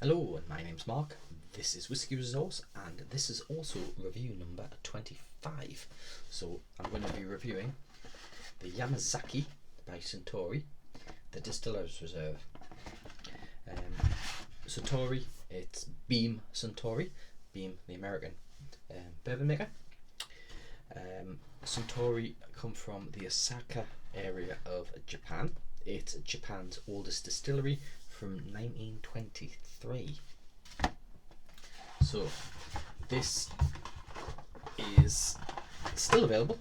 Hello, and my name's Mark. This is Whiskey Resource, and this is also review number 25. So I'm going to be reviewing the Yamazaki by Suntory, the Distillers Reserve. Suntory, it's Beam Suntory, Beam the American bourbon maker. Suntory come from the Osaka area of Japan. It's Japan's oldest distillery from 1923. So this is still available.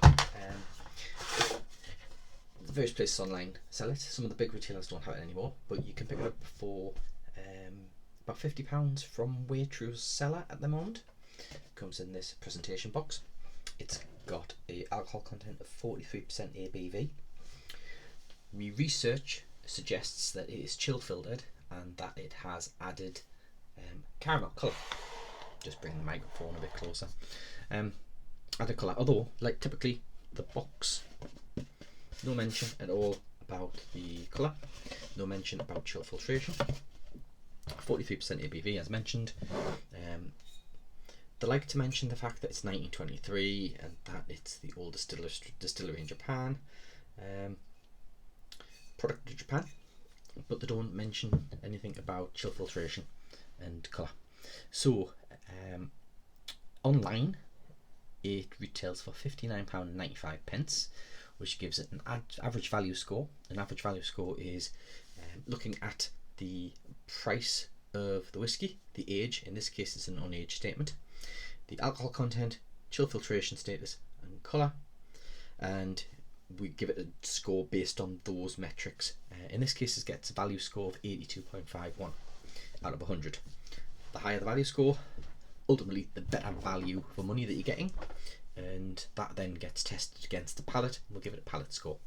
Various places online sell it. Some of the big retailers don't have it anymore, but you can pick it up for about £50 from Waitrose cellar at the moment. It comes in this presentation box. It's got a alcohol content of 43% ABV. My research suggests that it is chill filtered and that it has added caramel colour. Just bring the microphone a bit closer. Added colour, although like typically the box, no mention at all about the colour, no mention about chill filtration. 43% ABV as mentioned. They like to mention the fact that it's 1923 and that it's the oldest distillery in Japan. Product of Japan, but they don't mention anything about chill filtration and colour. So online it retails for £59.95, which gives it an average value score. An average value score is looking at the price of the whiskey, the age, in this case it's an unaged statement, the alcohol content, chill filtration status and colour, and we give it a score based on those metrics. In this case it gets a value score of 82.51 out of 100. The higher the value score, ultimately the better value for money that you're getting, and that then gets tested against the palate and we'll give it a palate score.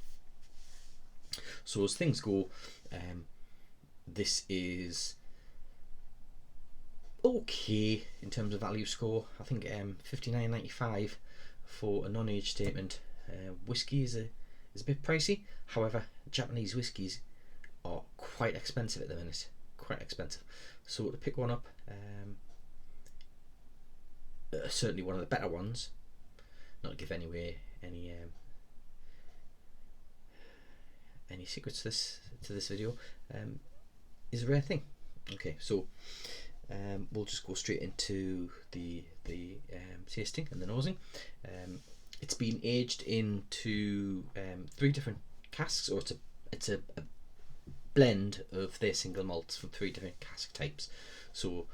So as things go, this is okay in terms of value score. I think $59.95 for a non-aged statement whiskey is a bit pricey. However, Japanese whiskies are quite expensive at the minute, quite expensive. So to pick one up, certainly one of the better ones, not to give any secrets to this video, is a rare thing. Okay, so we'll just go straight into the tasting and the nosing. It's been aged into 3 different casks, or it's a blend of their single malts from 3 different cask types. So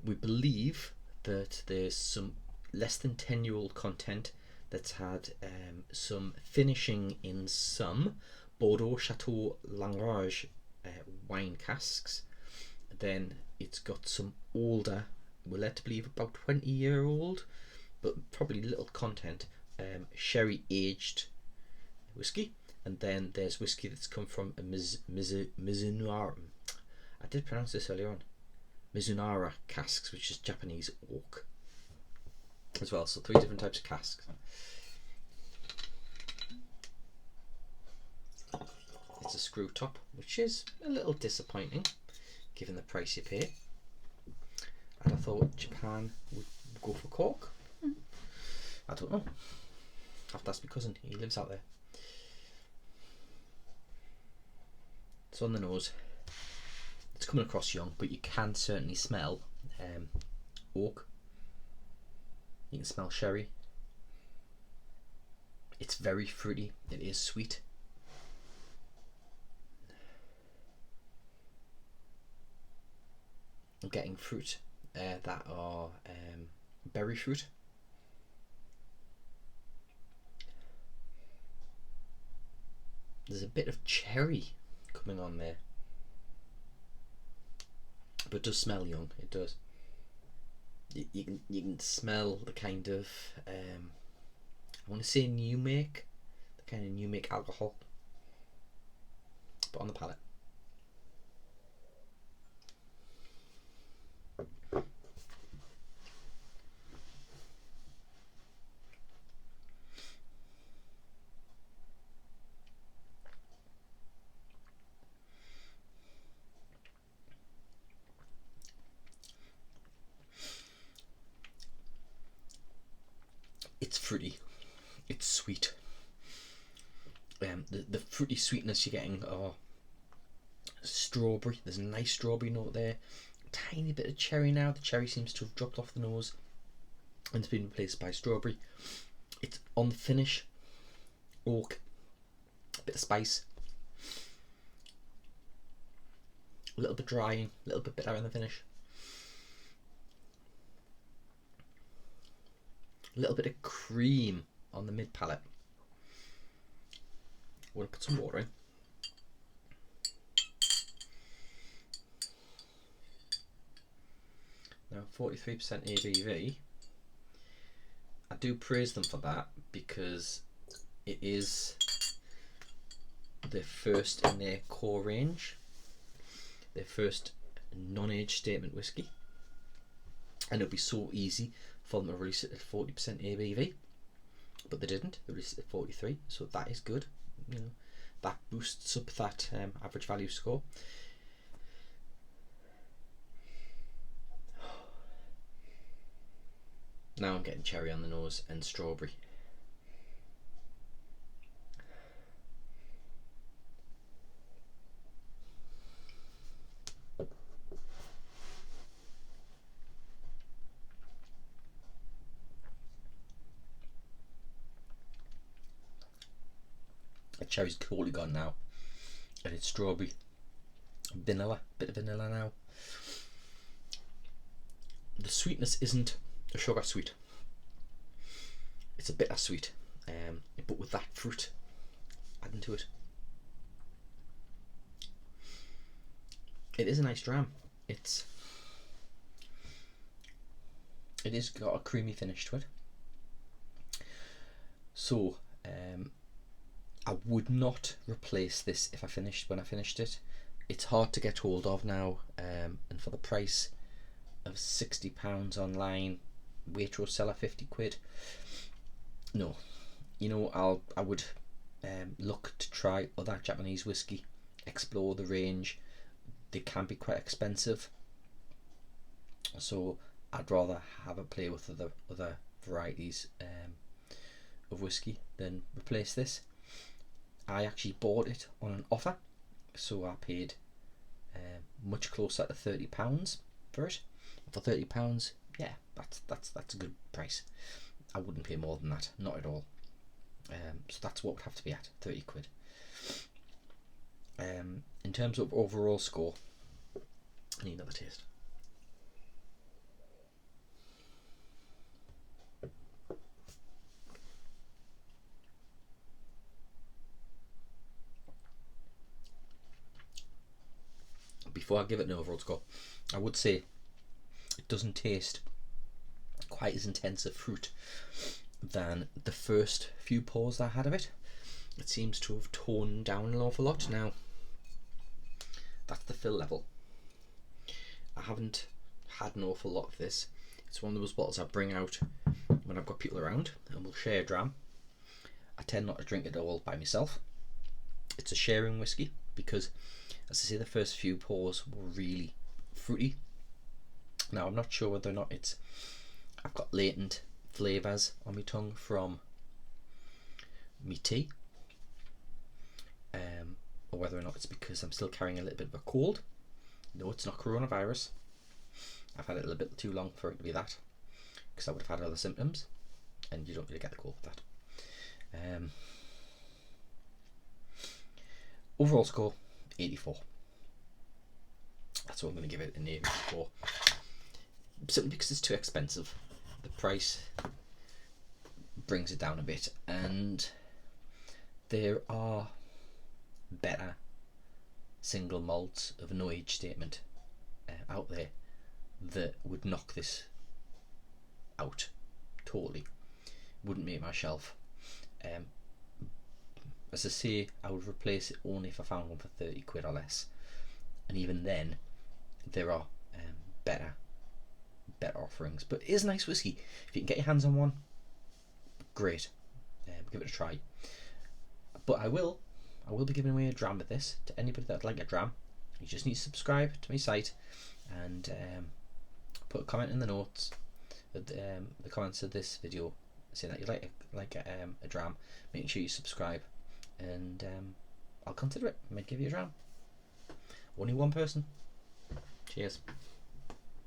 we believe that there's some less than 10-year-old content that's had some finishing in some Bordeaux Chateau Langage wine casks. Then it's got some older, we're led to believe about 20-year-old, but probably little content, sherry aged whiskey. And then there's whiskey that's come from a Mizunara, I did pronounce this earlier on, Mizunara casks, which is Japanese oak as well. So 3 different types of casks. It's a screw top, which is a little disappointing given the price you pay. And I thought Japan would go for cork. I don't know. I have to ask my cousin, he lives out there. So on the nose, it's coming across young, but you can certainly smell oak. You can smell sherry. It's very fruity, it is sweet. I'm getting fruit that are berry fruit. There's a bit of cherry coming on there, but it does smell young. It does. You can smell the kind of I want to say new make, the kind of new make alcohol, but on the palate. fruity, it's sweet. The fruity sweetness you're getting are strawberry. There's a nice strawberry note there. Tiny bit of cherry now. The cherry seems to have dropped off the nose and it's been replaced by strawberry. It's on the finish. Oak, a bit of spice, a little bit drying, a little bit bitter in the finish. A little bit of cream on the mid palate. I want to put some water in. Now 43% ABV. I do praise them for that because it is the first in their core range, their first non-age statement whiskey, and it'll be so easy for them to release it at 40% ABV, but they didn't. They released it at 43, so that is good. You know, that boosts up that average value score. Now I'm getting cherry on the nose and strawberry. The cherry's totally gone now, and it's strawberry, vanilla, bit of vanilla now. The sweetness isn't a sugar sweet, it's a bitter sweet, but with that fruit adding to it. It is a nice dram. It is got a creamy finish to it. So I would not replace this if when I finished it. It's hard to get hold of now, and for the price of £60 online, Waitrose seller £50. No, you know, I would look to try other Japanese whiskey, explore the range. They can be quite expensive, so I'd rather have a play with other varieties of whiskey than replace this. I actually bought it on an offer, so I paid much closer to £30 for it. For £30, yeah, that's a good price. I wouldn't pay more than that, not at all. So that's what it would have to be at, £30. In terms of overall score, I need another taste. Before I give it an overall score, I would say it doesn't taste quite as intense of fruit than the first few pours I had of it. It seems to have toned down an awful lot. Now, that's the fill level. I haven't had an awful lot of this. It's one of those bottles I bring out when I've got people around and we'll share a dram. I tend not to drink it all by myself. It's a sharing whiskey because, as I say, the first few pours were really fruity. Now I'm not sure whether or not I've got latent flavours on my tongue from me tea, or whether or not it's because I'm still carrying a little bit of a cold. No, it's not coronavirus. I've had it a little bit too long for it to be that, because I would have had other symptoms, and you don't really get the cold with that. Overall score 84. That's what I'm going to give it, an 84. Simply because it's too expensive. The price brings it down a bit, and there are better single malts of no age statement out there that would knock this out totally. Wouldn't make my shelf. As I say, I would replace it only if I found one for £30 or less, and even then there are better offerings. But it is nice whiskey. If you can get your hands on one, great. Give it a try. But I will be giving away a dram with this to anybody that'd like a dram. You just need to subscribe to my site and put a comment in the notes, the comments of this video, say that you like a dram, make sure you subscribe, and I'll consider it. I might give you a dram. Only one person. Cheers.